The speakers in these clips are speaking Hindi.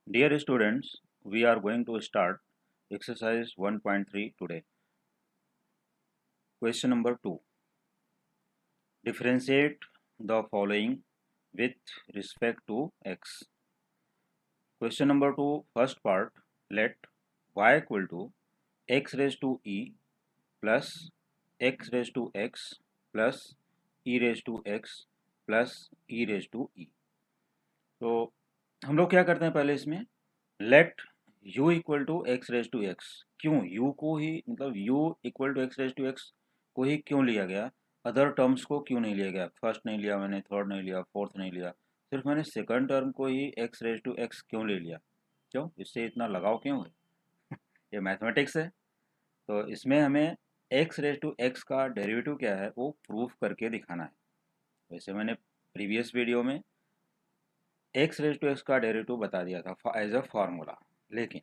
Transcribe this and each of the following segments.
Dear students, we are going to start exercise 1.3 today. Question number 2. Differentiate the following with respect to x. Question number 2, first part, let y equal to x raised to e plus x raised to x plus e raised to x plus e raised to e. तो हम लोग क्या करते हैं पहले इसमें let u equal to x raise to x. क्यों u को ही मतलब u equal to x raise to x को ही क्यों लिया गया, अदर टर्म्स को क्यों नहीं लिया गया? फर्स्ट नहीं लिया मैंने, थर्ड नहीं लिया, फोर्थ नहीं लिया, सिर्फ मैंने सेकंड टर्म को ही एक्स रेज टू एक्स क्यों ले लिया? क्यों, इससे इतना लगाव क्यों है? ये मैथमेटिक्स है। तो इसमें हमें एक्स रेज टू एक्स का डेरिवेटिव क्या है वो प्रूफ करके दिखाना है। वैसे मैंने प्रीवियस वीडियो में एक्स रेज टू एक्स का डेरिवेटिव बता दिया था एज अ फार्मूला, लेकिन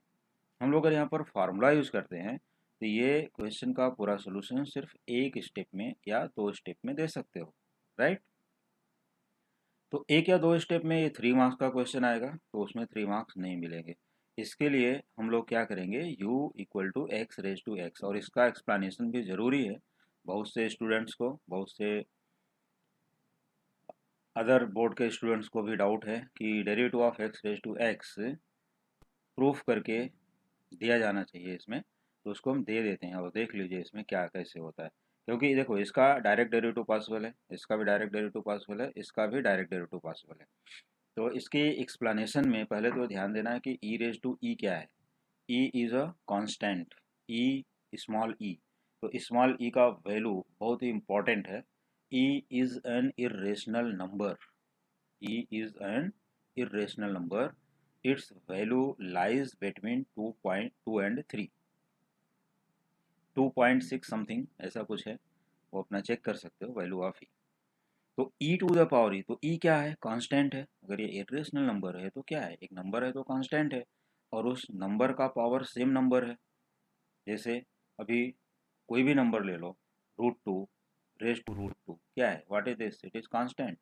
हम लोग अगर यहाँ पर फार्मूला यूज़ करते हैं तो ये क्वेश्चन का पूरा सोल्यूशन सिर्फ एक स्टेप में या दो स्टेप में दे सकते हो, राइट? तो एक या दो स्टेप में ये 3 मार्क्स का क्वेश्चन आएगा तो उसमें 3 मार्क्स नहीं मिलेंगे। इसके लिए हम लोग क्या करेंगे, u equal to x raise to x, और इसका एक्सप्लेनेशन भी ज़रूरी है। बहुत से स्टूडेंट्स को, बहुत से अदर बोर्ड के स्टूडेंट्स को भी डाउट है कि derivative of x raise to x proof करके दिया जाना चाहिए इसमें, तो उसको हम दे देते हैं और देख लीजिए इसमें क्या कैसे होता है। क्योंकि देखो इसका डायरेक्ट डेरिवेटिव पॉसिबल है, इसका भी डायरेक्ट डेरिवेटिव पॉसिबल है, इसका भी डायरेक्ट डेरिवेटिव पॉसिबल है। तो इसकी एक्सप्लेनेशन में पहले तो ध्यान देना है कि ई रेज टू ई क्या है। E is a constant, e small e. तो स्मॉल ई का वैल्यू बहुत ही इंपॉर्टेंट है। E is an irrational number, e is an irrational number. Its value lies between 2.2 and 3, 2.6 something ऐसा कुछ है, वो अपना चेक कर सकते हो वैल्यू ऑफ ई। तो ई टू द पावर ई, तो ई क्या है? कांस्टेंट है। अगर ये इरेशनल नंबर है तो क्या है? एक नंबर है तो कांस्टेंट है, और उस नंबर का पावर सेम नंबर है। जैसे अभी कोई भी नंबर ले लो, √2 रेज टू √2 क्या है? What is this? It is constant.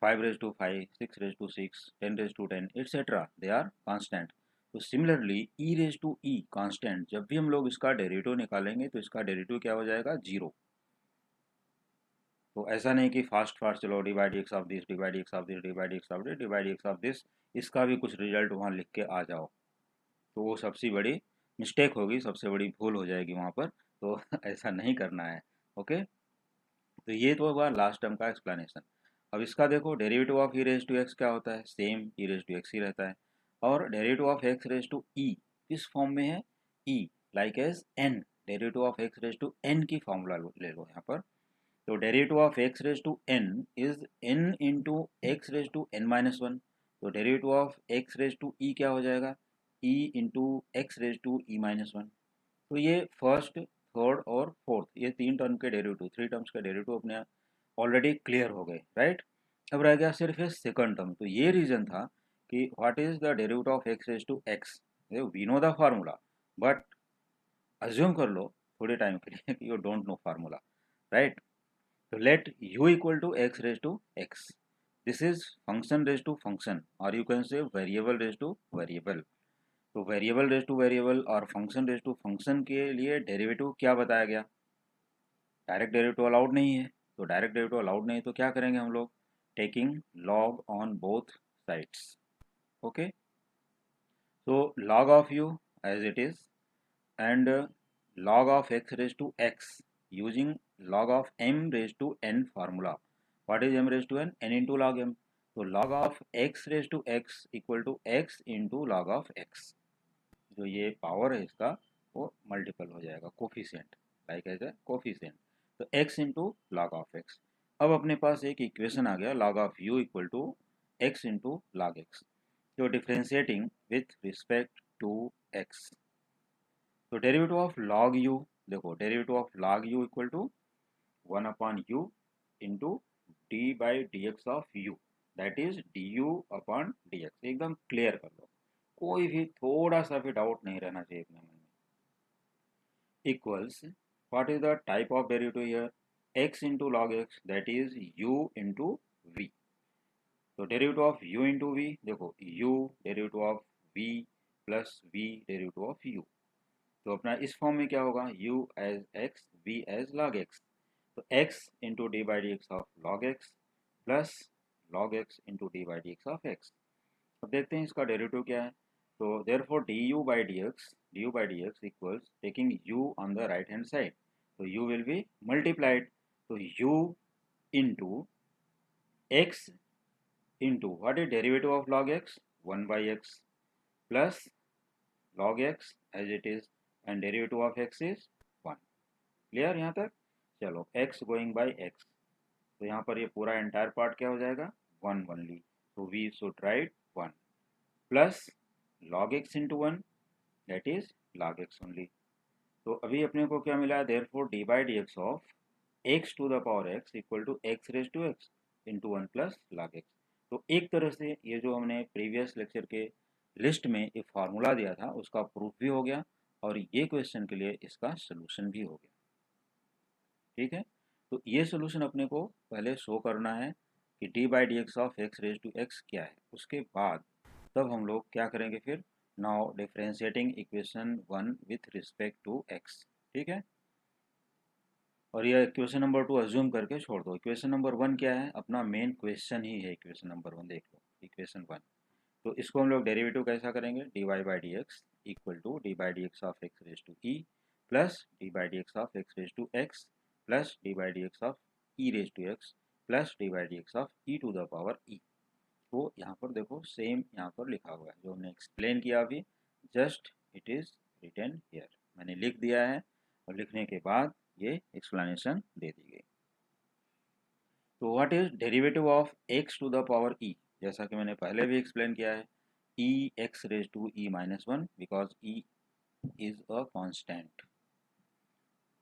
5 raised to 5, 6 raised to 6, 10 raised to 10, etc. They are constant. तो similarly e raise to e constant, जब भी हम लोग इसका डेरिवेटिव निकालेंगे तो इसका डेरिवेटिव क्या हो जाएगा? 0। तो ऐसा नहीं कि फास्ट फास्ट चलो divide x of this, divide x of this, divide x of this, divide x of this, इसका भी कुछ रिजल्ट वहाँ लिख के आ जाओ, तो वो सबसे बड़ी मिस्टेक होगी, सबसे बड़ी भूल हो जाएगी वहाँ पर। तो ऐसा नहीं करना है। ओके, तो ये तो हुआ लास्ट टर्म का एक्सप्लेनेशन। अब इसका देखो derivative of e raise to x क्या होता है? Same e raise to x ही रहता है। और derivative of x raise to e किस फॉर्म में है? E like as n, derivative of x raise to n की फॉर्मूला ले लो यहाँ पर। तो derivative of x raise to n is n into x raise to n minus one. तो derivative of x raise to e क्या हो जाएगा? E into x raise to e minus one. तो ये फर्स्ट, थर्ड और फोर्थ, ये 3 टर्म के डेरिवेटिव, 3 टर्म्स के डेरिवेटिव अपने ऑलरेडी क्लियर हो गए, राइट? अब रह गया सिर्फ ये सेकंड टर्म। तो ये रीजन था कि what is the derivative of x raise to x. We know the formula, but assume कर लो थोड़े टाइम के लिए कि you don't know formula, right? तो let u equal to x raise to x, this is function raise to function, और you can say variable raise to variable. तो वेरिएबल रेज टू वेरिएबल और फंक्शन रेज टू फंक्शन के लिए डेरिवेटिव क्या बताया गया? डायरेक्ट डेरिवेटिव अलाउड नहीं है। तो डायरेक्ट डेरिवेटिव अलाउड नहीं तो क्या करेंगे हम लोग? Taking log on both sides. Okay, so log of u as it is, and log of x raised to x using log of m raised to n formula. What is m raised to n? N into log m. So log of x raised to x equal to x into log of x. जो ये पावर है इसका वो मल्टीपल हो जाएगा, coefficient, like as a coefficient. तो x into log of x। अब अपने पास एक इक्वेशन आ गया, log of u equal to x into log x, जो differentiating with respect to x। तो डेरिवेटिव ऑफ लॉग u, देखो derivative of log u equal to 1/u into d by d x of u, that is d u upon d x. एकदम क्लियर कर लो, कोई भी थोड़ा सा भी डाउट नहीं रहना चाहिए अपने मन में। Equals, what is the type of derivative here? X into log x, that is u into v. तो derivative of u into v, देखो u derivative of v plus v derivative of u। तो अपना इस फॉर्म में क्या होगा, u as x, v as log x। तो x into d by d x of log x plus log x into d by d x of x। अब देखते हैं इसका डेरिवेटिव क्या है। तो therefore du by dx equals taking u on the right hand side, तो u विल बी मल्टीप्लाइड, तो u into x into what is derivative of log x, 1 by x plus log x as it is and derivative of x is 1। Clear यहाँ तक? चलो x गोइंग बाय x, तो यहाँ पर ये पूरा एंटायर पार्ट क्या हो जाएगा, 1 ओनली, तो we should write 1 plus log x into 1 that is log x only. तो अभी अपने को क्या मिला है, therefore d by d x of x to the power x equal to x raise to x into 1 plus log x। तो एक तरह से ये जो हमने प्रीवियस लेक्चर के लिस्ट में एक फार्मूला दिया था उसका प्रूफ भी हो गया और ये क्वेश्चन के लिए इसका सोल्यूशन भी हो गया। ठीक है, तो ये सोल्यूशन अपने को पहले शो करना है कि d by d x of x raise to x क्या है, उसके बाद तब हम लोग क्या करेंगे फिर, now differentiating equation 1 with respect to x. ठीक है, और ये इक्वेशन नंबर 2 अज्यूम करके छोड़ दो। इक्वेशन नंबर 1 क्या है, अपना मेन क्वेश्चन ही है इक्वेशन नंबर 1, देख लो इक्वेशन 1। तो इसको हम लोग डेरिवेटिव कैसा करेंगे, d y by d x equal to d by d x of x raise to e plus d by d x of x raise to x plus d by d x of e raise to x plus d by d x of e to the power e. तो यहाँ पर देखो सेम यहाँ पर लिखा हुआ है जो हमने एक्सप्लेन किया अभी, just it is written here, मैंने लिख दिया है और लिखने के बाद ये एक्सप्लेनेशन दे दी गई। तो what is derivative of x to the power e, जैसा कि मैंने पहले भी एक्सप्लेन किया है, e x raise to e minus 1 because e is a constant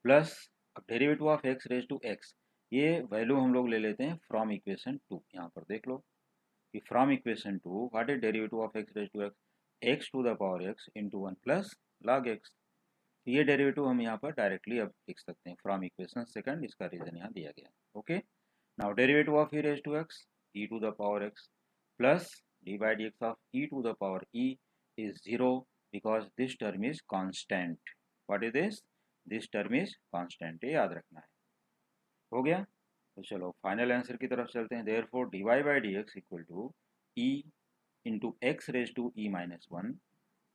plus अब derivative of x raise to x, ये वैल्यू हम लोग ले लेते हैं फ्रॉम इक्वेशन 2। यहाँ पर देख लो कि from equation 2 what is derivative of x raise to x to the power x into 1 plus log x. ये डेरिवेटिव हम यहाँ पर डायरेक्टली अब लिख सकते हैं फ्रॉम इक्वेशन सेकंड, इसका रीजन यहाँ दिया गया। Okay, now derivative of e raise to x e to the power x plus d by d x of e to the power e is 0 because this term is constant. What is this term is constant, ये याद रखना है। हो गया, तो चलो फाइनल आंसर की तरफ चलते हैं। Therefore d y by d x equal to e into x raise to e minus 1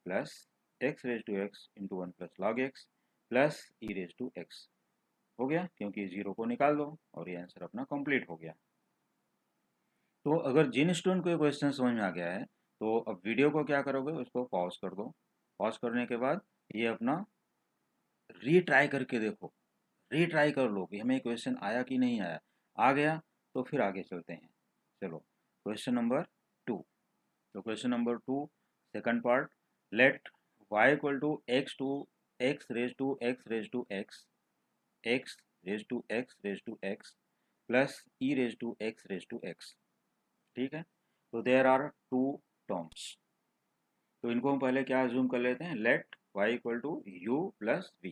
plus x raise to x into 1 plus log x plus e raise to x. हो गया, क्योंकि जीरो को निकाल दो और ये आंसर अपना कंप्लीट हो गया। तो अगर जिन स्टूडेंट को ये क्वेश्चन समझ में आ गया है तो अब वीडियो को क्या करोगे, उसको पॉज कर दो। पॉज करने के बाद ये अपना रीट्राई करके देखो, रीट्राई कर लो कि हमें क्वेश्चन आया कि नहीं आया। आ गया तो फिर आगे चलते हैं। चलो क्वेश्चन नंबर 2। तो question number 2 second part, let y equal to x raise to x raise to x x raise to x raise to x plus e raise to x. ठीक है, तो देयर आर टू टर्म्स, तो इनको हम पहले क्या अज्यूम कर लेते हैं, let y equal to u plus v.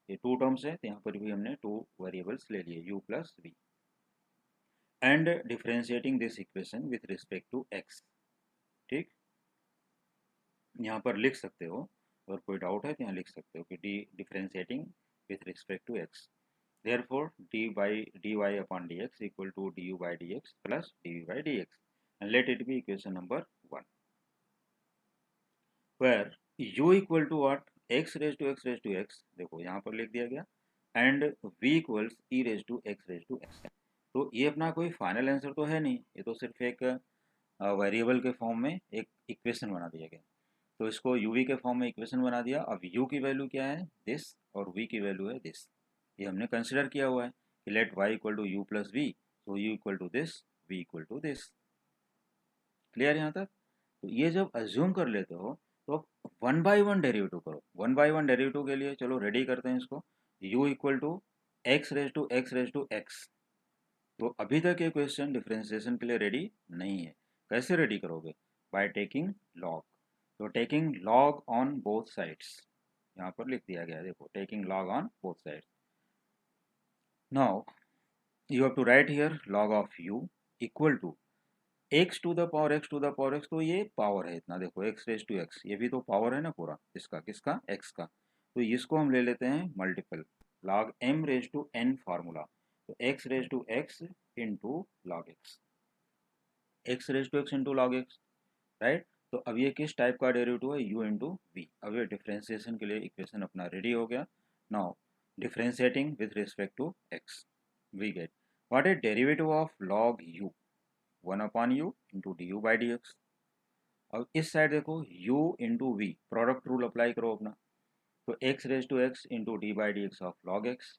ये टू टर्म्स है तो यहाँ पर भी हमने टू वेरिएबल्स ले लिए u plus v and differentiating this equation with respect to x। ठीक, यहाँ पर लिख सकते हो, अगर कोई डाउट है तो यहाँ लिख सकते हो कि d differentiating with respect to x, therefore dy upon dx equal to du by dx plus dv by dx and let it be equation number 1 where u equal to what, x raised to x, देखो यहाँ पर लिख दिया गया and v equals e raised to x। तो ये अपना कोई फाइनल आंसर तो है नहीं, ये तो सिर्फ एक वेरिएबल के फॉर्म में एक इक्वेशन बना दिया गया। तो इसको u v के फॉर्म में इक्वेशन बना दिया। अब u की वैल्यू क्या है, दिस, और v की वैल्यू है दिस, ये हमने कंसिडर किया हुआ है कि let y equal to u plus v, तो u equal to this, v equal to this. Clear यहाँ तक? तो ये जब अज्यूम कर लेते हो तो वन बाय वन डेरिवेटिव करो। वन बाय वन डेरिवेटिव के लिए चलो रेडी करते हैं इसको, u equal to x raise to x. तो अभी तक ये क्वेश्चन डिफरेंशिएशन के लिए रेडी नहीं है। कैसे रेडी करोगे, बाय टेकिंग लॉग। तो taking log on both sides, यहाँ पर लिख दिया गया है, देखो taking log on both sides. Now you have to write here log of u equal to x to the power x to the power x, तो ये पावर है इतना, देखो एक्स रेज टू एक्स, ये भी तो पावर है ना पूरा इसका, किसका, एक्स का। तो इसको हम ले लेते हैं multiple, log m raise to n formula, तो x raise to x into log x, x raise to x into log x, right. तो अब ये किस टाइप का डेरिवेटिव है, u इंटू वी। अब ये डिफ्रेंसिएशन के लिए इक्वेशन अपना रेडी हो गया। Now differentiating with respect to x, we get what is derivative of log u, 1/u into d u by d x. अब इस साइड देखो u into v, product rule apply करो अपना, तो x raise to x into d by d x of log x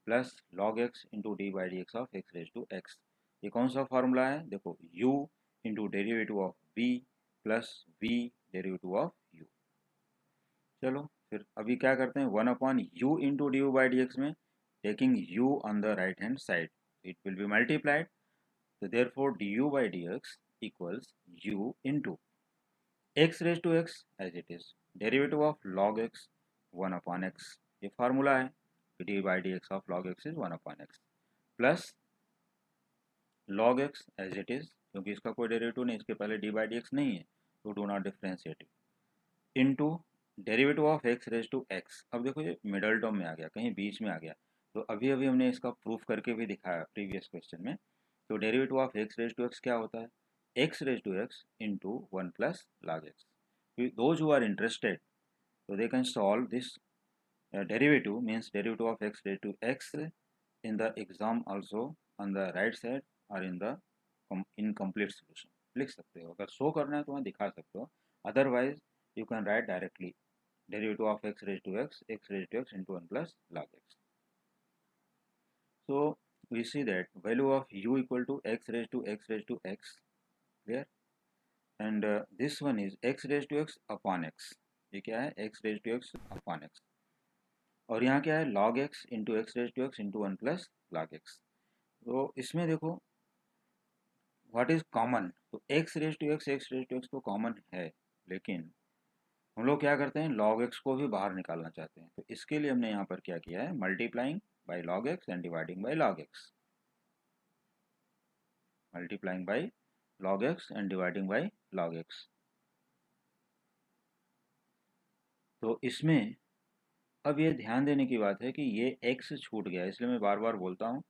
plus log x into d by d x of x raise to x. ये कौन सा फार्मूला है, देखो u into derivative of v plus v derivative of u। चलो फिर अभी क्या करते हैं, 1/u into d u by d x में taking u on the right hand side, it will be multiplied, तो therefore d u by d x equals u into x raise to x as it is, derivative of log x 1/x, ये फार्मूला है, d by d x of log x is 1/x, plus log x as it is, क्योंकि इसका कोई डेरिवेटिव नहीं, इसके पहले डी बाई डी एक्स नहीं है, तो do not differentiate, into derivative of x raise to x. अब देखो ये मिडल टर्म में आ गया, कहीं बीच में आ गया, तो अभी अभी हमने इसका प्रूफ करके भी दिखाया प्रीवियस क्वेश्चन में। तो derivative of x raise to x क्या होता है, x raise to x into 1 plus log x. Those who are interested, so they can solve this derivative, means derivative of x raised to x in the exam also on the right side or in the incomplete solution लिख सकते हो, अगर शो करना है तो वहाँ दिखा सकते हो, otherwise you can write directly derivative of x raised to x into 1 plus log x। so we see that value of u equal to x raised to x there, and this one is x raised to x upon x, ये क्या है, x raised to x upon x, और यहाँ क्या है log x into x raise to x into 1 plus log x। तो इसमें देखो व्हाट इज कॉमन, तो x रेज टू एक्स तो कॉमन है, लेकिन हम लोग क्या करते हैं log x को भी बाहर निकालना चाहते हैं, तो इसके लिए हमने यहाँ पर क्या किया है, multiplying by log x and dividing by log x, multiplying by log x and dividing by log x। तो इसमें अब ये ध्यान देने की बात है कि ये x छूट गया, इसलिए मैं बार बार बोलता हूँ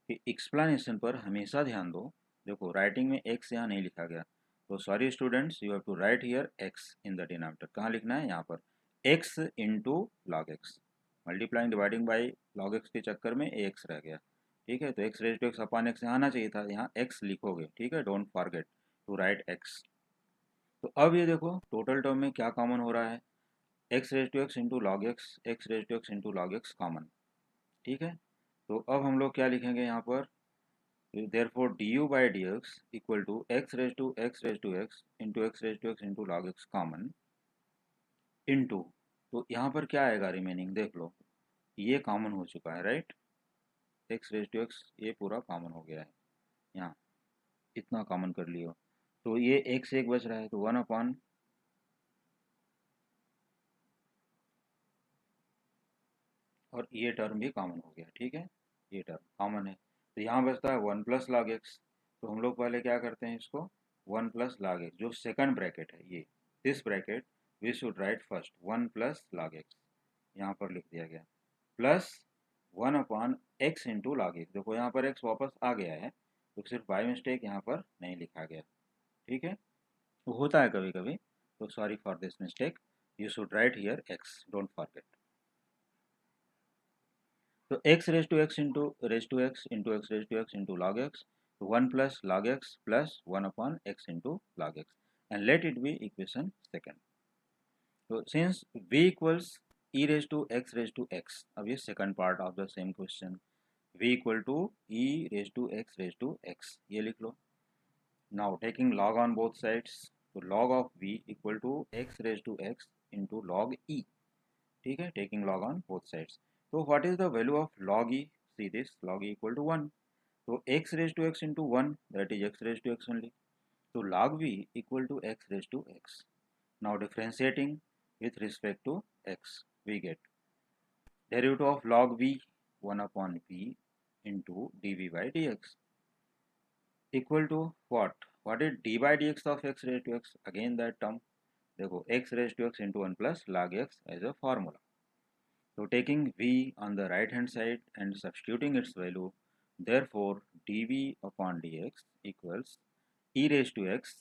कि एक्सप्लेनेशन पर हमेशा ध्यान दो। देखो राइटिंग में x यहाँ नहीं लिखा गया, तो sorry students, you have to write here x in the denominator, कहाँ लिखना है, यहाँ पर x into log x, multiplying dividing by log x के चक्कर में x रह गया, ठीक है। तो x raise to x upon x यहाँ आना चाहिए था, यहाँ x लिखोगे, ठीक है, don't forget to write x। तो अब ये देखो टोटल टर्म में क्या कॉमन हो रहा है, x raise to x into log x raise to x into log x common, ठीक है। तो अब हम लोग क्या लिखेंगे यहाँ पर, therefore du by dx equal to x raised to x raised to x into x raised to x into log x common into, तो यहाँ पर क्या आएगा रिमेनिंग, देख लो ये कॉमन हो चुका है, right, x raise to x ये पूरा कॉमन हो गया है, यहाँ इतना कॉमन कर लियो, तो ये x एक बच रहा है, तो 1/, और ये टर्म भी कॉमन हो गया, ठीक है, ये टर्म कॉमन है, तो यहाँ बचता है 1 प्लस log x। तो हम लोग पहले क्या करते हैं इसको, 1 प्लस log x, जो सेकंड ब्रैकेट है ये, this bracket we should write first 1 plus log x, यहाँ पर लिख दिया गया, plus 1/x into log x, देखो यहाँ पर x वापस आ गया है, तो सिर्फ बाय मिस्टेक यहाँ पर नहीं लिखा गया, ठीक है, तो होता है कभी कभी, तो sorry for this mistake, you should write here x, don't forget. तो x raise to x into raise to x into x raise to x into log x, तो 1 plus log x plus 1/x into log x, and let it be equation second. तो since v equals e raise to x, अब ये second part of the same question, v equal to e raise to x ये लिख लो। Now taking log on both sides, तो log of v equal to x raise to x into log e, ठीक है, taking log on both sides. तो what is the value of log e, see this log e equal to 1, तो x raise to x into 1 that is x raise to x only, तो log v equal to x raise to x। Now differentiating with respect to x, we get derivative of log v 1/v into dv by dx equal to what what is d by d x of x raise to x, again that term, देखो x raise to x into one plus log x as a formula. So taking v on the right hand side and substituting its value, therefore dv upon dx equals e raised to x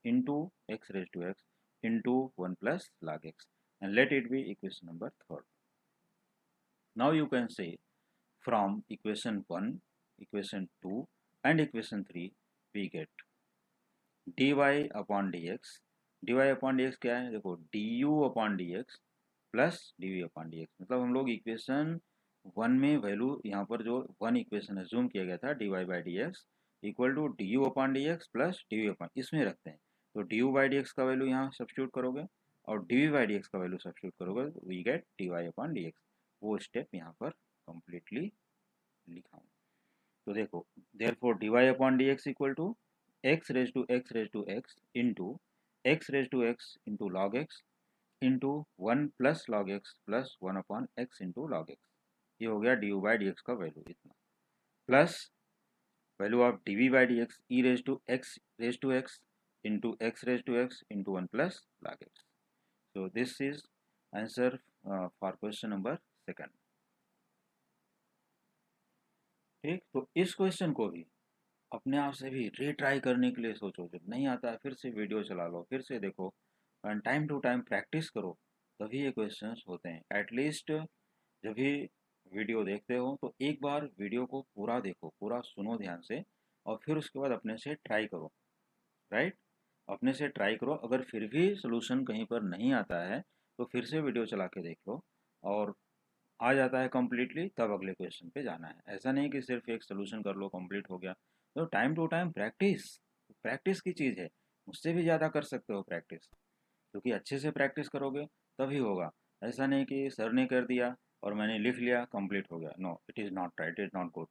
into x raised to x into 1 plus log x, and let it be equation number third. Now you can say from equation 1, equation 2 and equation 3 we get dy upon dx. dy upon dx क्या है, देखो du upon dx plus D upon d x, मतलब हम लोग इक्वेशन 1 में वैल्यू यहाँ पर जो 1 इक्वेशन एज्यूम किया गया था d y by d x equal to d u upon d x plus d u upon, इसमें रखते हैं. तो d u by d x का वैल्यू यहाँ सब्स्टिट्यूट करोगे और d v by d x का वैल्यू सब्स्टिट्यूट करोगे, we get d y upon d x. वो स्टेप यहाँ पर कम्प्लीटली लिखा हूँ. तो देखो therefore d y upon d x equal to x raise to x into x raise to x into log x into 1 plus log x plus 1 upon x into log x. ये हो गया d u by d x का वैल्यू इतना, plus value of d v by d x e raise to x into x raise to x into 1 plus log x. So this is answer for question number second. ठीक, तो इस क्वेश्चन को भी अपने आप से भी रीट्राई करने के लिए सोचो, जब नहीं आता है फिर से वीडियो चला लो, फिर से देखो and time to time practice करो, तभी ये क्वेश्चंस होते हैं. एटलीस्ट जब भी वीडियो देखते हो तो एक बार वीडियो को पूरा देखो, पूरा सुनो ध्यान से, और फिर उसके बाद अपने से ट्राई करो. राइट, अपने से ट्राई करो. अगर फिर भी सोल्यूशन कहीं पर नहीं आता है तो फिर से वीडियो चला के देख लो, और आ जाता है कम्प्लीटली तब अगले क्वेश्चन पे जाना है. ऐसा नहीं कि सिर्फ एक सोल्यूशन कर लो कंप्लीट हो गया. तो time to time practice, practice की चीज़ है. मुझसे भी ज़्यादा कर सकते हो प्रैक्टिस, क्योंकि अच्छे से प्रैक्टिस करोगे तभी होगा. ऐसा नहीं कि सर ने कर दिया और मैंने लिख लिया कंप्लीट हो गया. No, it is not right, it is not good.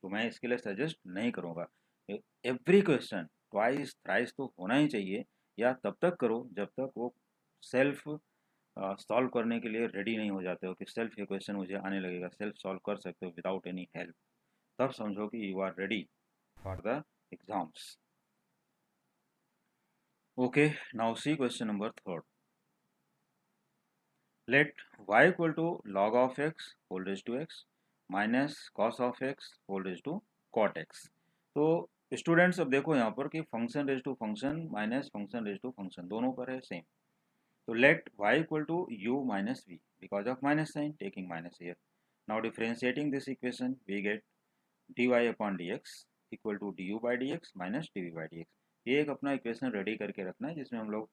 तो मैं इसके लिए सजेस्ट नहीं करूँगा. एवरी क्वेश्चन ट्वाइस थ्राइस तो होना ही चाहिए, या तब तक करो जब तक वो सेल्फ सॉल्व करने के लिए रेडी नहीं हो जाते हो कि सेल्फ ये क्वेश्चन मुझे आने लगेगा, सेल्फ सॉल्व कर सकते हो विदाउट एनी हेल्प. तब समझो कि you are ready for the exams. Okay, now see question number third. Let y equal to log of x whole raise to x minus cos of x whole raise to cot x. तो स्टूडेंट्स अब देखो यहाँ पर कि function raise to function minus function raise to function दोनों पर है same. So let y equal to u minus v because of minus sign, taking minus here. Now differentiating this equation, we get dy upon dx equal to du by dx minus dv by dx. ये एक अपना इक्वेशन रेडी करके रखना है जिसमें हम लोग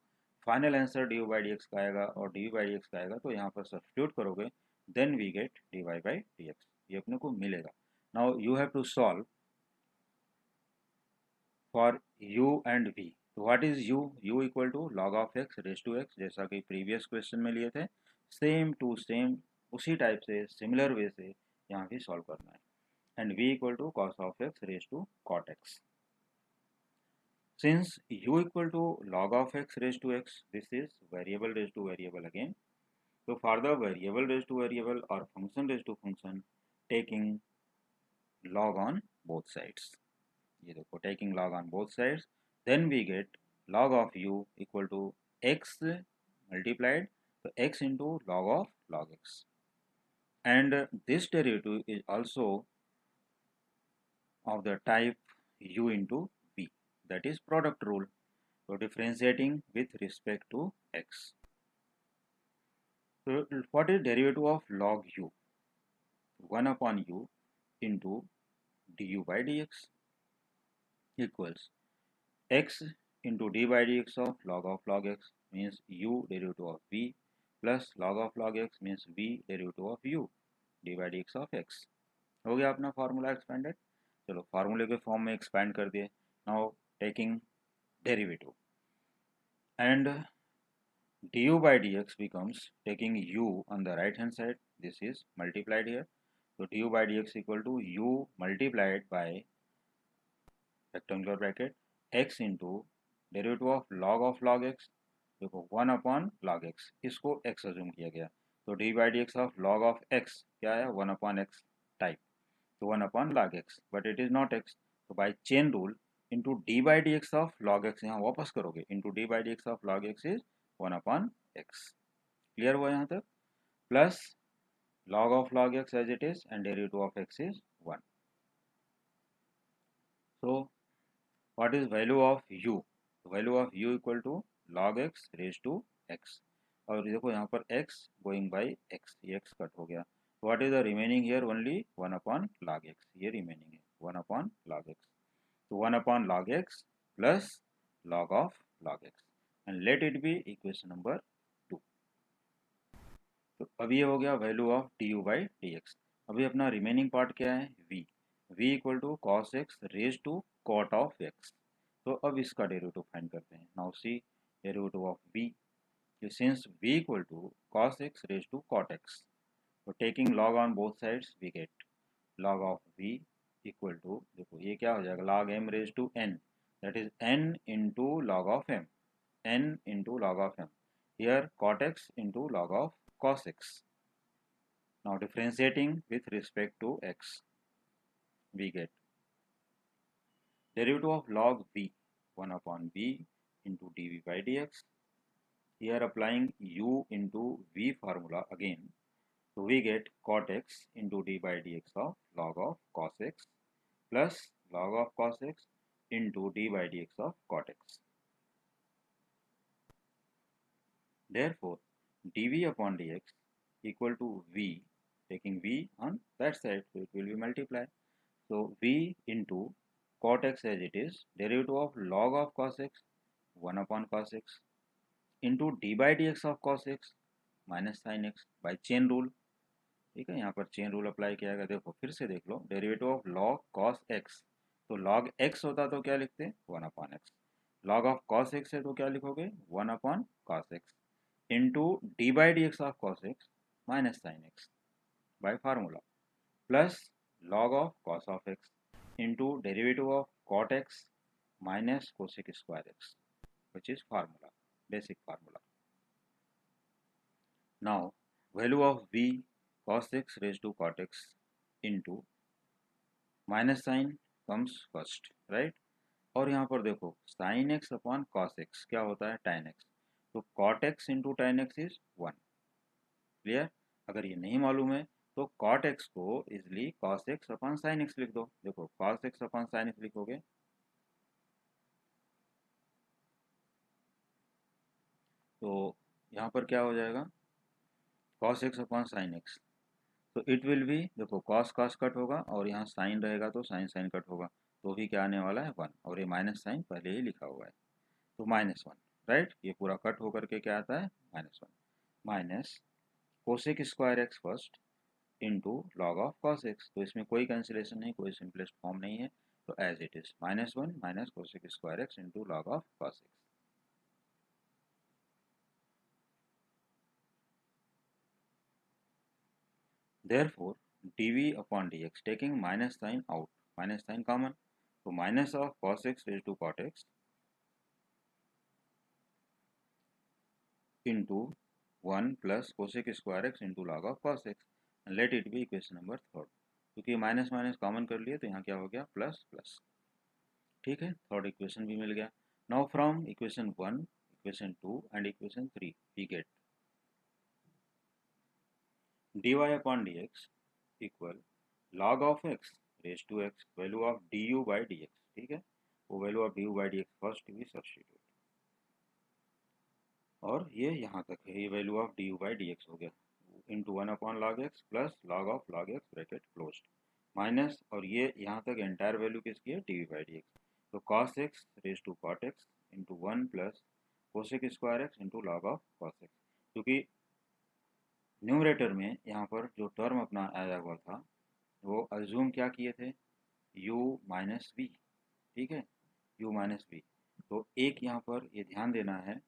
final answer D by d x का आएगा और डी बाई डी एक्स का आएगा. तो यहाँ पर सब्स्टिट्यूट करोगे, then we get d y by d x. ये अपने को मिलेगा. Now you have to solve for u and v. तो what is u? u equal to log of x raise to x, जैसा कि प्रीवियस क्वेश्चन में लिए थे, सेम टू सेम उसी टाइप से सिमिलर वे से यहाँ भी सॉल्व करना है. And v equal to cos of x raise to cot x. Since u equal to log of x raised to x, this is variable raised to variable again. So for the variable raised to variable or function raised to function, taking log on both sides. ये देखो taking log on both sides, then we get log of u equal to x multiplied so x into log of log x, and this derivative is also of the type u into v, that is product rule. So differentiating with respect to x. So what is derivative of log u? 1 upon u into du by dx equals x into d by dx of log x means u derivative of v plus log x means v derivative of u d by dx of x. हो गया अपना फार्मूला एक्सपेंडेड. चलो फार्मूले के फॉर्म में एक्सपेंड कर दिए. Now taking derivative and du by dx becomes, taking u on the right hand side, this is multiplied here. So du by dx equal to u multiplied by rectangular bracket x into derivative of log x. देखो 1 upon log x, इसको x assume किया गया. तो d by dx of log of x क्या है, 1 upon x टाइप. तो 1 upon log x, but it is not x. So by chain rule into d by d x of log x, यहाँ वापस करोगे, into d by d x of log x is 1/x। Clear हुआ यहाँ तक? Plus log of log x as it is and derivative of x is 1. So what is value of u? Value of u equal to log x raised to x. और देखो यहाँ पर x going by x, ये x कट हो गया। What is the remaining here? Only 1 upon log x, ये remaining है 1 upon log x. So 1 upon log x plus log of log x and let it be equation number 2. तो अब ये हो गया value of d u by d x. अभी अपना रिमेनिंग पार्ट क्या है? v, v equal to cos x raise to cot of x. तो अब इसका डेरिवेटिव फाइंड करते हैं। Now see derivative of v, since v equal to cos x raise to cot x, तो taking log on both sides we get log of v equal to, देखो ये क्या हो जाएगा, log m raise to n, that is n into log of m, n into log of m, here cot x into log of cos x. Now differentiating with respect to x, we get derivative of log v 1 upon v into dv by dx. Here applying u into v formula again, so we get cot x into d by dx of log of cos x plus log of cos x into d by dx of cot x. Therefore dv upon dx equal to v, taking v on that side, so it will be multiplied. So v into cot x as it is, derivative of log of cos x 1 upon cos x into d by dx of cos x minus sin x by chain rule। ठीक है, यहाँ पर चेन रूल अप्लाई किया गया। देखो फिर से देख लो, derivative of log cos x, तो लॉग एक्स होता तो क्या लिखते? 1 upon x. Log of cos x है तो क्या लिखोगे? 1 upon cos x into d by d x of cos x minus sine x by formula, plus log of cos of x into derivative of cot x minus cosec square x, which is formula, basic formula. Now value of v cos x raised to cot x into minus sign comes first, right? और यहाँ पर देखो sin x upon cos x क्या होता है? tan x, तो cot x into tan x is 1। Clear? अगर ये नहीं मालूम है तो cot x को easily cos x upon sin x लिख दो। देखो cos x upon sin x लिखोगे तो यहाँ पर क्या हो जाएगा? cos x upon sin x, तो इट विल बी, देखो cos cos कट होगा और यहाँ sin रहेगा तो sin sin कट होगा, तो भी क्या आने वाला है? 1, और ये माइनस साइन पहले ही लिखा हुआ है तो -1, राइट? ये पूरा कट होकर के क्या आता है? -1 minus cosec square x first into log of cos x, तो इसमें कोई कैंसिलेशन नहीं, कोई सिंपलेस्ट फॉर्म नहीं है, तो as it is -1 minus cosec square x into log of cos x. Therefore dv upon dx, taking minus sign out, minus sign common, so minus of cos x raised to cot x into 1 plus cosec square x into log of cos x, and let it be equation number 3rd। क्योंकि माइनस माइनस कॉमन कर लिए तो यहाँ क्या हो गया? Plus plus. ठीक है, थर्ड इक्वेशन भी मिल गया। Now from equation 1, equation 2 and equation 3 we get dy upon dx equal log of x raise to x, value of du by dx। ठीक है, वो value of du by dx first भी सब्स्टिट्यूट, और ये यहाँ तक है, ये value of du by dx हो गया into 1 upon log x plus log of log x bracket closed minus, और ये यहाँ तक एंटायर वैल्यू किसकी है? dv by dx, तो cos x raise to cot x into 1 plus cosec square x into log of cos x, क्योंकि न्यूमरेटर में यहाँ पर जो टर्म अपना आया हुआ था वो अज्यूम क्या किए थे? u minus v. ठीक है, u माइनस वी, तो एक यहाँ पर ये ध्यान देना है,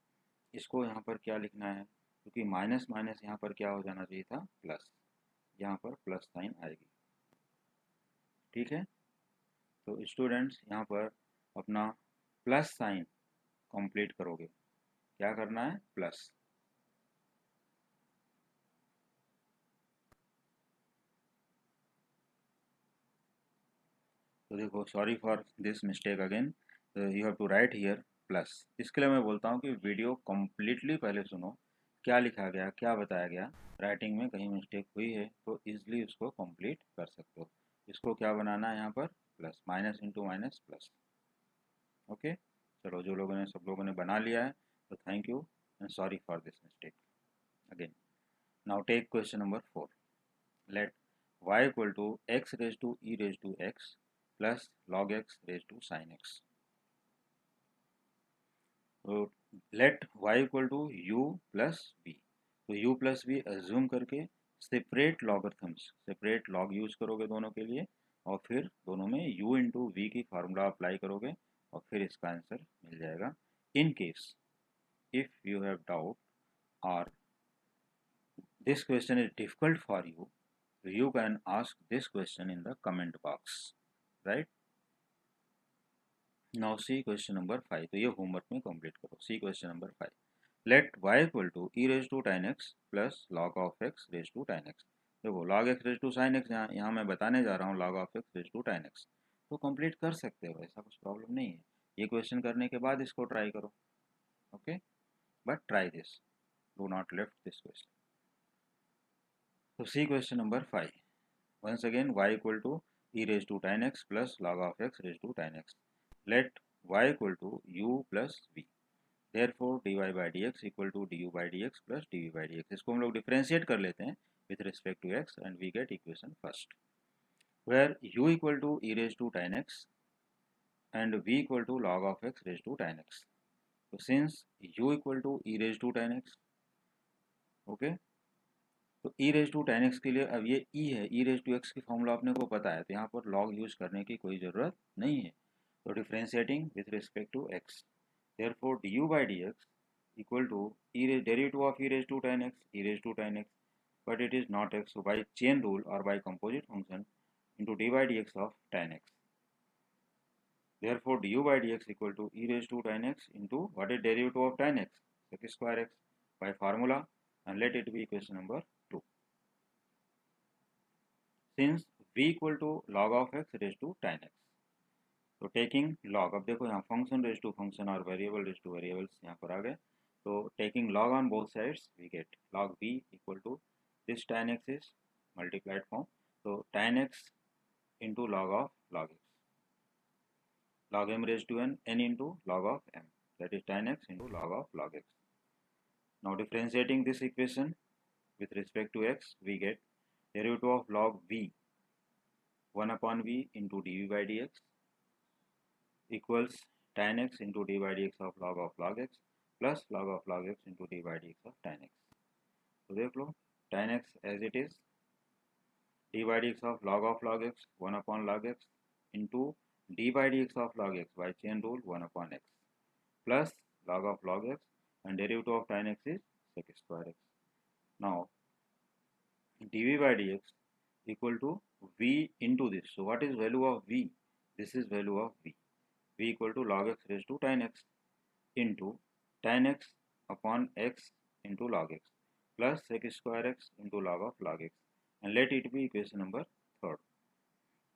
इसको यहाँ पर क्या लिखना है? क्योंकि माइनस माइनस यहाँ पर क्या हो जाना चाहिए था? प्लस, यहाँ पर प्लस साइन आएगी। ठीक है, तो स्टूडेंट्स यहाँ पर अपना प्लस साइन कंप्लीट करोगे, क्या करना है? प्लस। तो देखो, sorry for this mistake again, you have to write here plus. इसके लिए मैं बोलता हूँ कि वीडियो कम्प्लीटली पहले सुनो, क्या लिखा गया, क्या बताया गया, राइटिंग में कहीं मिस्टेक हुई है तो ईजिली उसको कंप्लीट कर सकते हो। इसको क्या बनाना है यहाँ पर, plus, minus into minus plus. Okay, चलो जो लोगों ने, सब लोगों ने बना लिया है तो thank you and sorry for this mistake again. Now take question number 4। Let y equal to x raise to e raise to x plus log x raise to sin x। तो let y equal to u plus v, तो u प्लस v एज्यूम करके separate logarithms, separate log use करोगे दोनों के लिए, और फिर दोनों में u इंटू वी की फार्मूला अप्लाई करोगे और फिर इसका आंसर मिल जाएगा। In case if you have doubt or this question is difficult for you, you can ask this question in the comment box, right? Now see question number 5, तो ये होमवर्क में कंप्लीट करो। See question number 5, let y equal to e raise to tan x plus log of x raise to tan x। देखो log x raise to sin x, यहाँ मैं बताने जा रहा हूँ log of x raise to tan x, तो कंप्लीट कर सकते हो, ऐसा कुछ प्रॉब्लम नहीं है। ये क्वेश्चन करने के बाद इसको ट्राई करो, okay, but try this, do not left this question. तो सी question number 5, once again y equal to e raised to tan x plus log of x raised to tan x. Let y equal to u plus v. Therefore dy by dx equal to du by dx plus dv by dx. इसको हम लोग डिफरेंशिएट कर लेते हैं with respect to x and we get equation first, where u equal to e raised to tan x and v equal to log of x raised to tan x. So since u equal to e raised to tan x, okay, तो e raise to tan x के लिए अब ये e है, e रेज टू x की फॉर्मूला अपने को पता है, तो यहाँ पर log यूज करने की कोई ज़रूरत नहीं है। तो differentiating with respect to x, therefore du by dx equal to derivative of e raise to tan x, e raise to tan x, but it is not x, so by chain rule और by composite function into d by dx of tan x, therefore du by dx equal to e raised to tan x into what is derivative of tan x, sec square x, by formula, and let it be equation number 2, since v equal to log of x raised to tan x। तो टेकिंग लॉग, अब देखो यहाँ फंक्शन रेज टू फंक्शन और वेरिएबल रेज टू वेरिएबल्स यहाँ पर आ गए, तो taking log on both sides we get log v equal to this tan x is multiplied form, तो tan x into log x, log m raised to n into log of m, that is tan x into log x. Now differentiating this equation with respect to x, we get derivative of log v 1 upon v into dv by dx equals tan x into d by dx of log x plus log x into d by dx of tan x. तो देख लो tan x as it is, d by dx of log x 1 upon log x into d by dx of log x by chain rule 1 upon x plus log x, and derivative of tan x is sec square x. Now dv by dx equal to v into this. So what is value of v? This is value of v. v equal to log x raised to tan x into tan x upon x into log x plus sec square x into log x, and let it be equation number 3rd.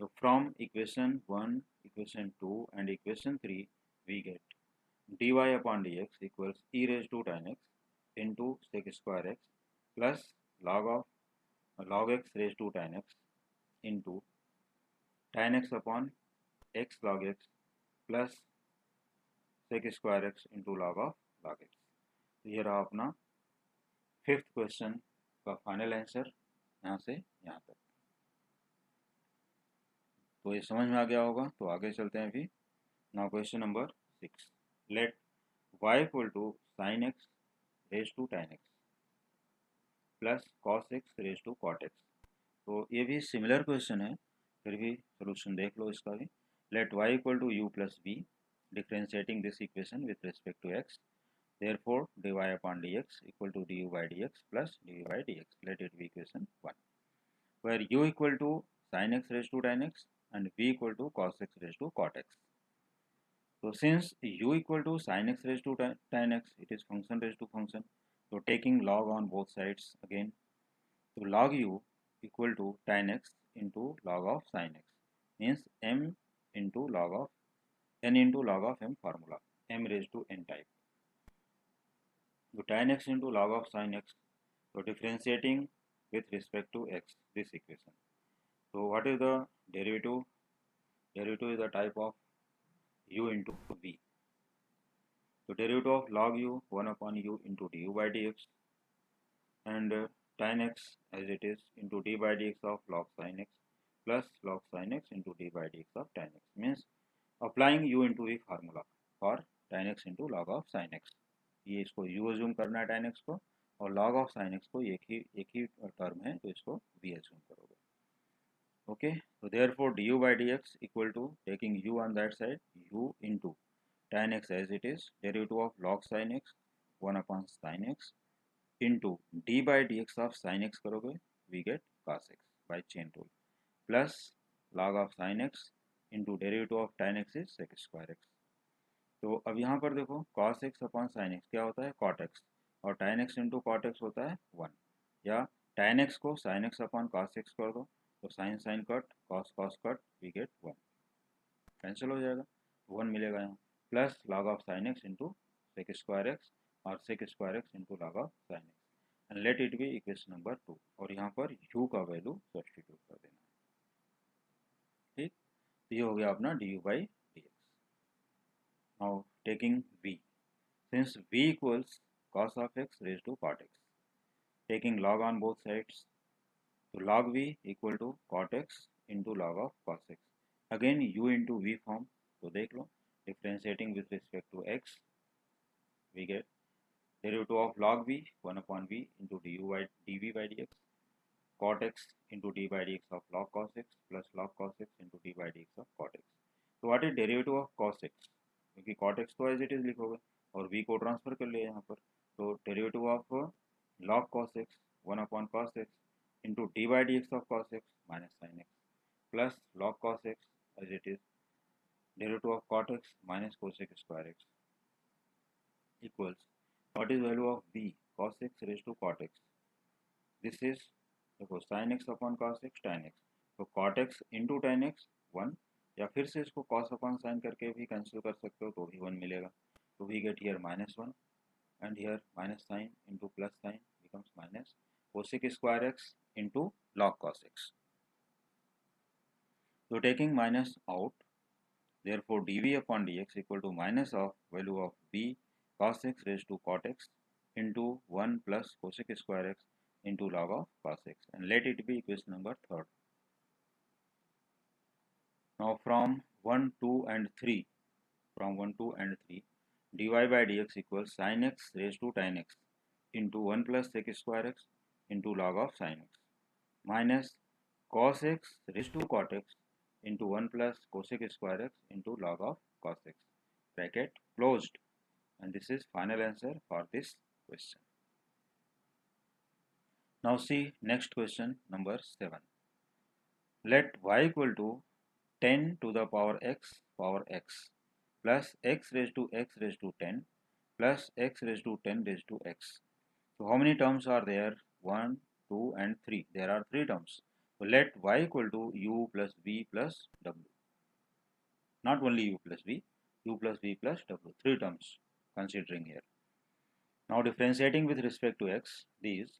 So from equation 1, equation 2 and equation 3 we get dy upon dx equals e raised to tan x into sec square x plus log x raised to tan x into tan x upon x log x plus sec square x into log x। तो ये रहा अपना 5th क्वेश्चन का फाइनल आंसर यहाँ से यहाँ तक। तो ये समझ में आ गया होगा, तो आगे चलते हैं अभी। Now question number 6, let y equal to sine x raise to tan x plus cos x raise to cot x। तो ये भी सिमिलर क्वेश्चन है, फिर भी सोल्यूशन देख लो इसका भी। Let y equal to u plus v, differentiating this equation with respect to x, therefore dy upon dx equal to du by dx plus dv by dx, let it be equation 1, where u equal to sin x raised to tan x and v equal to cos x raised to cot x. So since u equal to sin x raised to tan x, it is function raised to function, so taking log on both sides again, so log u equal to tan x into log of sin x, means m into log of n into log of m formula, m raise to n type, तो tan x into log of sine x, तो differentiating with respect to x this equation. So what is the derivative? Derivative is the type of u into v. So derivative of log u 1 upon u into du by dx, and tan x as it is into d by dx of log sin x plus log sin x into d by dx of tan x, means applying u into v formula for tan x into log of sin x. ये इसको u assume करना है tan x को, और log of sin x को एक ही टर्म है तो इसको v assume करोगे. Okay, so therefore du by dx equal to, taking u on that side, u into tan x as it is, derivative of log sin x 1 upon sin x into d by dx of sin x करोगे, we get cos x by chain rule, plus log of sin x into derivative of tan x is sec square x. तो अब यहाँ पर देखो cos x upon sin x क्या होता है cot x, और tan x into cot x होता है 1, या tan x को sin x upon cos x कर दो, तो sin sin cut cos cos cut we get 1, cancel हो जाएगा, 1 मिलेगा यहाँ, plus log of sin x into sec square x, और sec square x into log of sin x, and let it be equation number 2, और यहाँ पर u का वैल्यू सब्स्टिट्यूट कर देना है. ठीक, तो ये हो गया अपना du by dx. Now taking v, since v equals cos of x raised to cot x, taking log on both sides, so log v equal to cot x into log of cos x, again u into v form, तो देख लो differentiating with respect to x, we get derivative of log v 1 upon v into du by dv by dx, cot x into d by dx of log cos x plus log cos x into d by dx of cot x. तो what is derivative of cos x, क्योंकि cot x तो एज इट इज लिखोगे और v को ट्रांसफर कर लिया यहाँ पर, तो derivative of log cos x 1 upon cos x into d by dx of cos x minus sin x plus log cos x as it is derivative of cot x minus cosec square x equals, what is value of v cos x raised to cot x, this is देखो sin x upon cos x tan x, तो cot x into tan x 1, या फिर से इसको cos upon sin करके भी कैंसिल कर सकते हो तो भी 1 मिलेगा, तो we get here -1 and here minus sin into plus sin becomes minus cosec square x into log cos x. So taking minus out, therefore dv upon dx equal to minus of value of b cos x raised to cot x into 1 plus cosec square x into log of cos x, and let it be equation number 3rd. Now from 1, 2 and 3, from 1, 2 and 3, dy by dx equals sin x raised to tan x into 1 plus sec square x into log of sin x minus cos x raised to cot x into 1 plus cosec square x into log of cos x, bracket closed, and this is final answer for this question. Now see next question number 7. Let y equal to 10 to the power x plus x raised to 10 plus x raised to 10 raised to x. So how many terms are there? 1, 2 and 3. There are 3 terms. So let y equal to u plus v plus w. Not only u plus v plus w. 3 terms considering here. Now differentiating with respect to x, these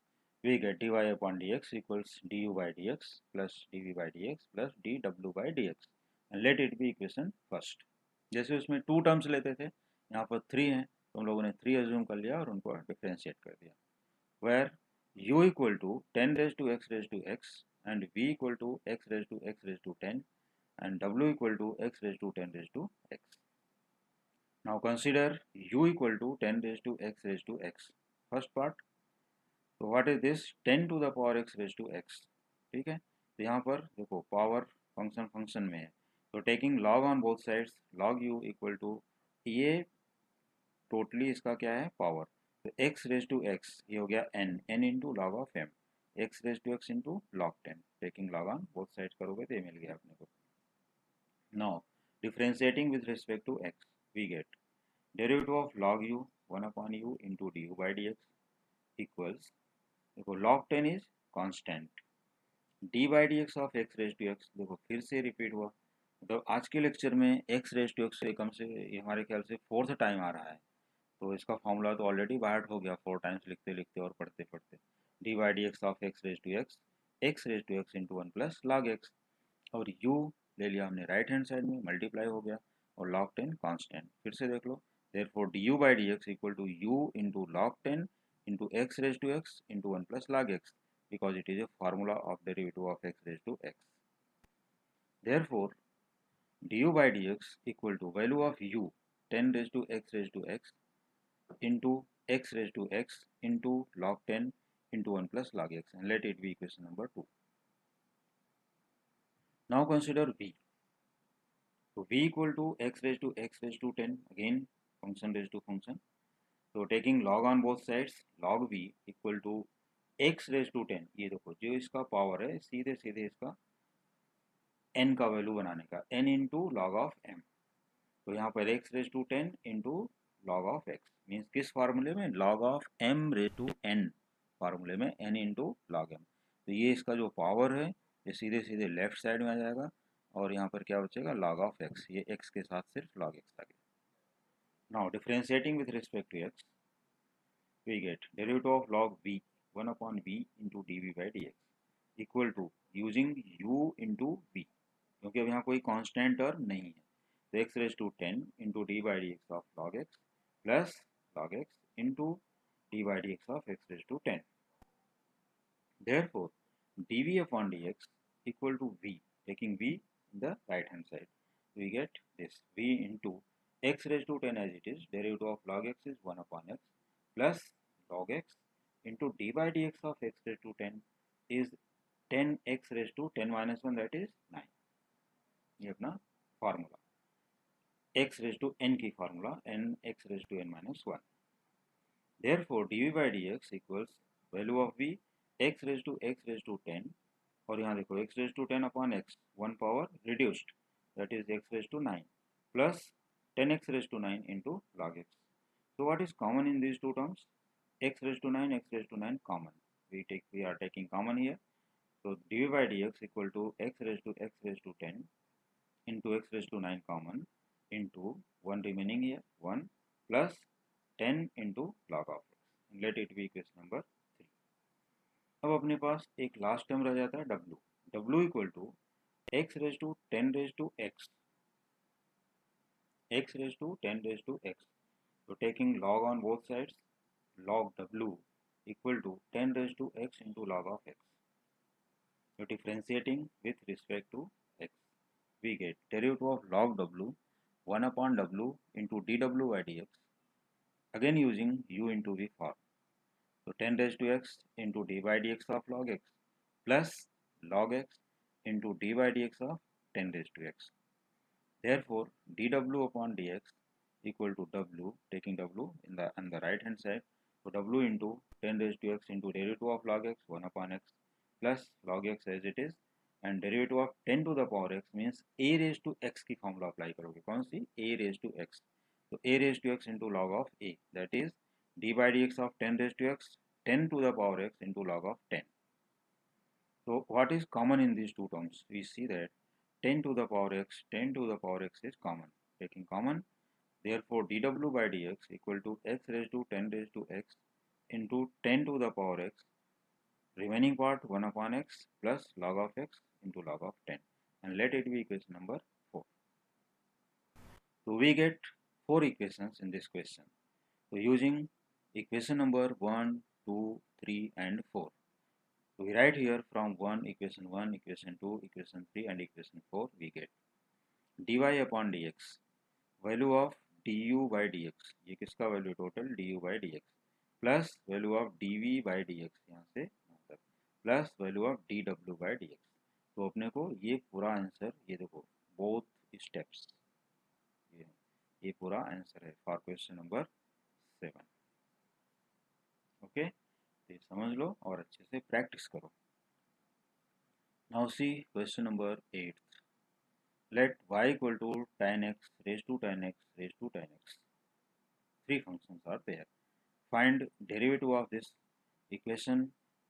we get dy upon dx equals du by dx plus dv by dx plus dw by dx, and let it be equation first. जैसे उसमें 2 टर्म्स लेते थे, यहाँ पर 3 हैं तो हम लोगों ने 3 एज्यूम कर लिया और उनको डिफ्रेंशिएट कर दिया, where u equal to 10 raised to x and v equal to x raised to 10 and w equal to x raised to 10 raised to x. Now consider u equal to 10 raised to x, first part. So what is this? 10 to the power x raised to x. ठीक है, तो यहाँ पर देखो पावर फंक्शन में है, तो taking log on both sides, log u equal to, ये टोटली इसका क्या है पावर, तो x रेज टू x ये हो गया n into log of m, x raise to x into log 10, taking log on both sides करोगे तो ये मिल गया अपने को. Now differentiating with respect to x, we get derivative of log u 1 upon u into d u by d x equals, देखो log 10 is constant, d by d x of x raise to x देखो फिर से रिपीट हुआ, तो आज के लेक्चर में एक्स रेज टू एक्स से कम से ये हमारे ख्याल से फोर्थ टाइम आ रहा है। तो इसका फॉर्मूला तो ऑलरेडी बाहर हो गया 4 टाइम्स लिखते लिखते और पढ़ते पढ़ते। D by d x of x raise to x into one plus log x. और u ले लिया हमने राइट हैंड साइड में, मल्टीप्लाई हो गया, और log 10 कांस्टेंट। फिर से देख लो, therefore du by dx equal to u into log 10 into x raise to x into one plus log x, because it is a formula of derivative of x raised to x. Therefore du by dx equal to value of u 10 raised to x into x raised to x into log 10 into 1 plus log x, and let it be equation number 2. Now consider v. So v equal to x raised to 10, again function raised to function. So taking log on both sides, log v equal to x raised to 10. ये देखो जो इसका पावर है सीधे सीधे इसका n का वैल्यू बनाने का, n into log of m। तो यहाँ पर x raise to 10 into log of x means किस फार्मूले में, log of m raise to n फार्मूले में, n इंटू लॉग m। तो ये इसका जो पावर है ये सीधे सीधे लेफ्ट साइड में आ जाएगा, और यहाँ पर क्या बचेगा, log ऑफ x। ये x के साथ सिर्फ log x आ गया। Now differentiating with respect to x, we get derivative of log v 1 upon v into dv by dx equal to using u into v, क्योंकि अब यहाँ कोई कांस्टेंट टर्म नहीं है, तो x raise to 10 into d by d x of log x plus log x into d by d x of x raise to 10। Therefore dv upon dx equal to v, taking v in the right hand side, we get this v into x raised to 10 as it is, derivative of log x is 1 upon x plus log x into d by dx of x raised to 10 is 10x raised to 10 minus 1, that is 9। ये अपना formula x raised to n की formula, n x raised to n minus 1। Therefore dv by dx equals value of v x raised to 10, और यहाँ देखो x raised to 10 upon x, one power reduced, that is x raised to 9 plus 10x raised to 9 into log x। So what is common in these two terms? X raised to 9, x raised to 9 common. We are taking common here. So dv by dx equal to x raised to 10 into x raised to 9 common into 1 remaining here, 1 plus 10 into log of x. Let it be equation number 3. अब अपने पास एक लास्ट टर्म रह जाता है w, w equal to x raise to 10 raise to x, x raise to 10 raise to x। तो taking log on both sides, log w equal to 10 raised to x into log of x. So differentiating with respect to x, we get derivative of log w 1 upon w into dw by dx, again using u into v form. So 10 raised to x into d by dx of log x plus log x into d by dx of 10 raised to x. Therefore dw upon dx equal to w, taking w on the right hand side, so w into 10 raised to x into derivative of log x 1 upon x plus log x as it is, and derivative of 10 to the power x means a raised to x की फॉर्मूला अप्लाई करोगे, कौन सी, a raised to x। तो a raised to x into log of a, that is d by dx of 10 raised to x 10 to the power x into log of 10। So what is common in these two terms? We see that 10 to the power x, 10 to the power x is common. Taking common, therefore dw by dx equal to x raised to 10 raised to x into 10 to the power x, remaining part 1 upon x plus log of x into log of 10, and let it be equation number 4. So we get 4 equations in this question. So using equation number 1, 2, 3 and 4. So we write here from equation 1, equation 2, equation 3 and equation 4, we get dy upon dx, value of du by dx, ये किसका value total, du by dx, plus value of dv by dx, यहाँ से यहाँ तक, plus value of dw by dx। तो अपने को ये पूरा आंसर, ये देखो बोथ स्टेप्स, ये पूरा आंसर है फॉर क्वेश्चन नंबर 7। ओके, तो ये समझ लो और अच्छे से प्रैक्टिस करो। Now see question number 8। Let y equal to tan x raised to tan x raised to tan x. Three functions are there. Find derivative of this equation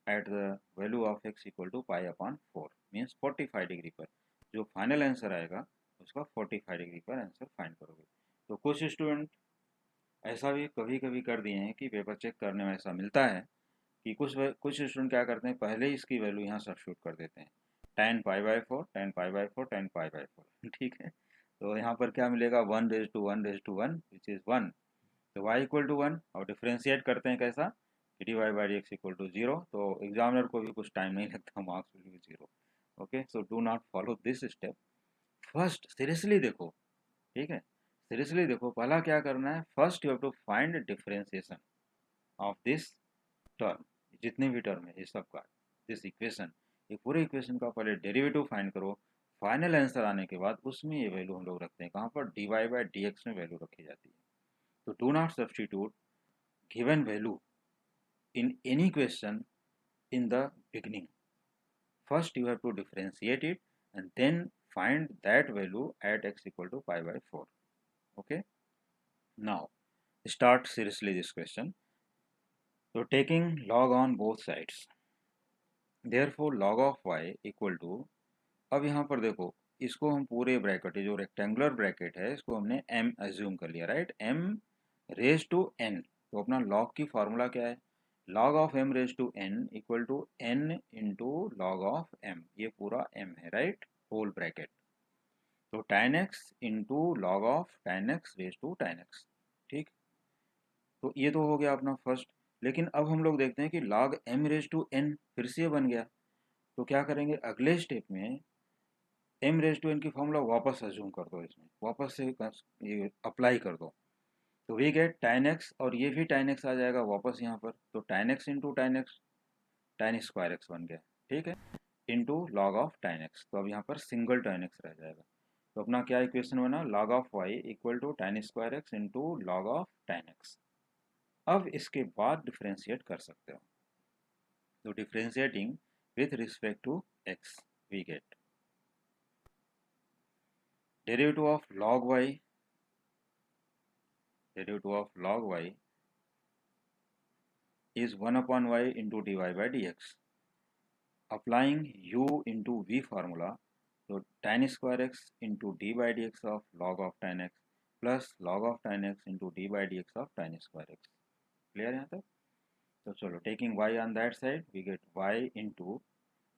at the value of x equal to pi upon 4, means 45 degree पर। जो फाइनल आंसर आएगा उसका 45 डिग्री पर आंसर फाइंड करोगे। तो कुछ स्टूडेंट ऐसा भी कभी कभी कर दिए हैं कि पेपर चेक करने में ऐसा मिलता है कि कुछ स्टूडेंट क्या करते हैं, पहले ही इसकी वैल्यू यहाँ सब्स्टिट्यूट कर देते हैं, tan π/4 tan π/4 tan π/4 ठीक है। तो यहाँ पर क्या मिलेगा, 1:1:1 विच इज़ 1। तो y इक्वल टू 1 और डिफ्रेंशिएट करते हैं कैसा, dy/dx इक्वल टू 0। तो एग्जामिनर को भी कुछ टाइम नहीं लगता, marks will be 0। Okay, so do not follow this step. First seriously देखो, ठीक है, सीरियसली देखो, पहला क्या करना है, first you have to find differentiation of this term, जितने भी टर्म है ये सब का, दिस इक्वेशन, ये पूरे इक्वेशन का पहले डेरिवेटिव फाइंड करो। फाइनल आंसर आने के बाद उसमें ये वैल्यू हम लोग रखते हैं कहाँ पर, dy/dx में वैल्यू रखी जाती है। तो do not substitute given value in any question in the beginning. First you have to differentiate it and then find that value at x equal to π/4. Okay, now start seriously this question. So taking log on both sides, therefore log of y equal to, अब यहाँ पर देखो, इसको हम पूरे ब्रैकेट, जो रेक्टेंगुलर ब्रैकेट है इसको हमने m एज्यूम कर लिया, right, m raise to n। तो अपना log की फॉर्मूला क्या है, log of m raise to n equal to n into log of m, ये पूरा m है, राइट, होल ब्रैकेट। तो tan x into log of tan x raise to tan x, ठीक। तो ये तो हो गया अपना फर्स्ट। लेकिन अब हम लोग देखते हैं कि log m raise to n फिर से बन गया। तो क्या करेंगे अगले स्टेप में, m रेज टू n की फॉर्मूला वापस अज्यूम कर दो, इसमें वापस से ये अप्लाई कर दो। तो वी गेट tan x, और ये भी tan x आ जाएगा वापस यहाँ पर। तो tan x into tan x, tan square x बन गया, ठीक है, into log of tan x। तो अब यहाँ पर सिंगल tan x रह जाएगा। तो अपना क्या इक्वेशन बना, log of y equal to tan square x into log of tan x। अब इसके बाद डिफ्रेंशिएट कर सकते हो। तो differentiating with respect to x, we get derivative of log y, derivative of log y is 1 upon y into dy by dx. Applying u into v formula, so tan square x into d by dx of log of tan x plus log of tan x into d by dx of tan square x. Clear यहाँ तक? तो चलो, taking y on that side, we get y into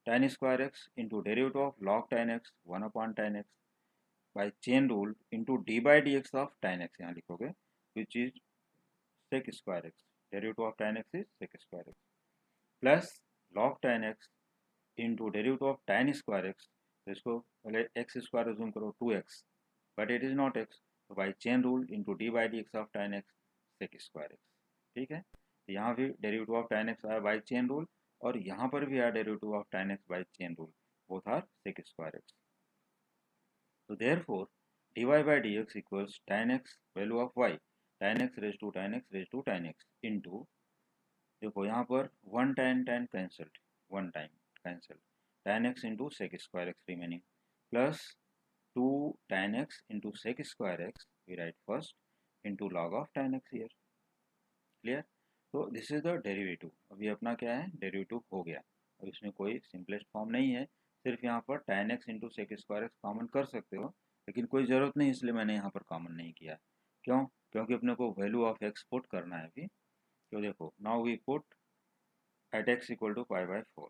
tan square x into derivative of log tan x 1 upon tan x by chain rule into d by dx of tan x यहाँ लिखोगे, which is sec square x. Derivative of tan x is sec square x plus log tan x into derivative of tan square x. तो इसको पहले x स्क्वायर अज्यूम करो 2x, but it is not x, तो by chain rule into d by d x of tan x sec square x, ठीक है। तो यहाँ भी डेरिवेटिव ऑफ tan x आया बाई चेन रूल, और यहाँ पर भी आया derivative of tan x by chain rule, both are sec square x। तो therefore dy by dx equals tan x value of y, tan x raise to tan x raise to tan x into, देखो यहाँ पर one tan tan cancelled, one time cancel, tan x into sec square x remaining, plus 2 tan x into sec square x, we write first, into log of tan x here. Clear? तो दिस इज द डेरिवेटिव। अभी अपना क्या है, डेरिवेटिव हो गया। अब इसमें कोई सिंपलेस्ट फॉर्म नहीं है, सिर्फ यहाँ पर tan x into sec square x common कर सकते हो, लेकिन कोई ज़रूरत नहीं, इसलिए मैंने यहाँ पर कॉमन नहीं किया। क्यों? क्योंकि अपने को वैल्यू ऑफ x पुट करना है अभी। तो देखो, now we put at x equal to π/4.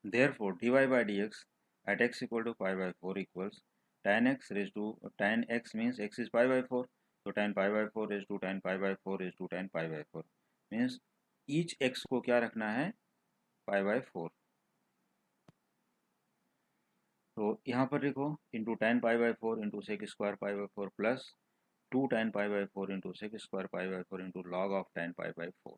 Therefore, dy by dx at x equal to π/4 equals tan x raised to, tan x means x is π/4, so tan π/4 raised to tan π/4 raised to tan π/4 means each x को क्या रखना है, π/4। तो यहाँ पर देखो, into tan π/4 into sec square π/4 plus 2 tan π/4 into sec square π/4 into log of tan π/4।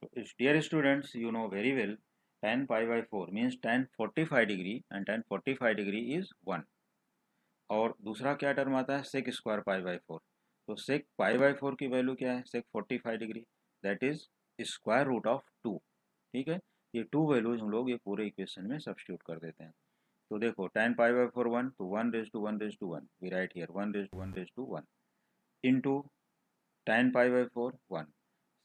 So, dear students, you know very well, tan π/4 means tan 45 degree and tan 45 degree is 1। और दूसरा क्या टर्म आता है, sec स्क्वायर π/4। तो sec π/4 की वैल्यू क्या है, sec 45 degree, that is square root of 2। ठीक है, ये 2 वैल्यूज हम लोग ये पूरे इक्वेशन में सब्स्टिट्यूट कर देते हैं। तो देखो tan π/4 1, तो 1 raise to 1 raise to 1, we write here 1 raise to 1 raise to 1 into tan π/4 1,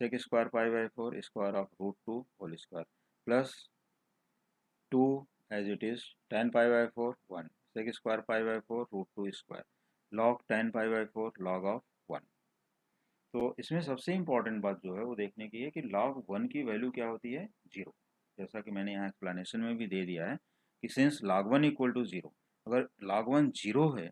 sec square π/4 square of root 2 whole square plus 2 as it is tan pi by four one, sec square pi by four root two square, log tan pi by four log of one. तो इसमें सबसे इम्पॉर्टेंट बात जो है वो देखने की है कि लॉग वन की वैल्यू क्या होती है, जीरो। जैसा कि मैंने यहाँ एक्सप्लेनेशन में भी दे दिया है कि since log one equal to zero, अगर log वन जीरो है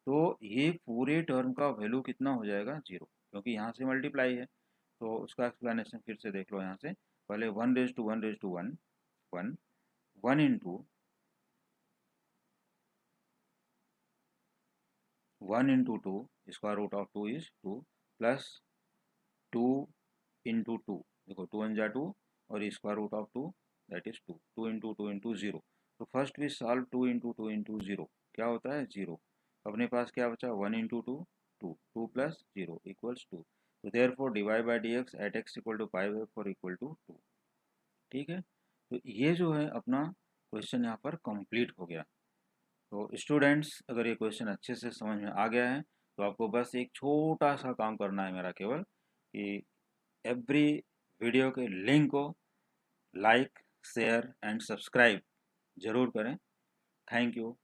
तो ये पूरे टर्म का वैल्यू कितना हो जाएगा, जीरो, क्योंकि यहाँ से मल्टीप्लाई है। तो उसका एक्सप्लेनेशन फिर से देख लो यहाँ से, पहले one raise to one raise to one, one, one into one into two, square root of two is two, plus two into two, देखो टू वन जा टू और square root of two that is two, two into zero. तो first we solve two into zero, क्या होता है जीरो। अपने पास क्या बचा, one into two, two, two plus zero equals two. तो there four D y by d x at x equal to pi by four equal to two. ठीक है, तो ये जो है अपना क्वेश्चन यहाँ पर कंप्लीट हो गया। तो स्टूडेंट्स अगर ये क्वेश्चन अच्छे से समझ में आ गया है तो आपको बस एक छोटा सा काम करना है मेरा केवल, कि एवरी वीडियो के लिंक को लाइक शेयर एंड सब्सक्राइब जरूर करें। Thank you.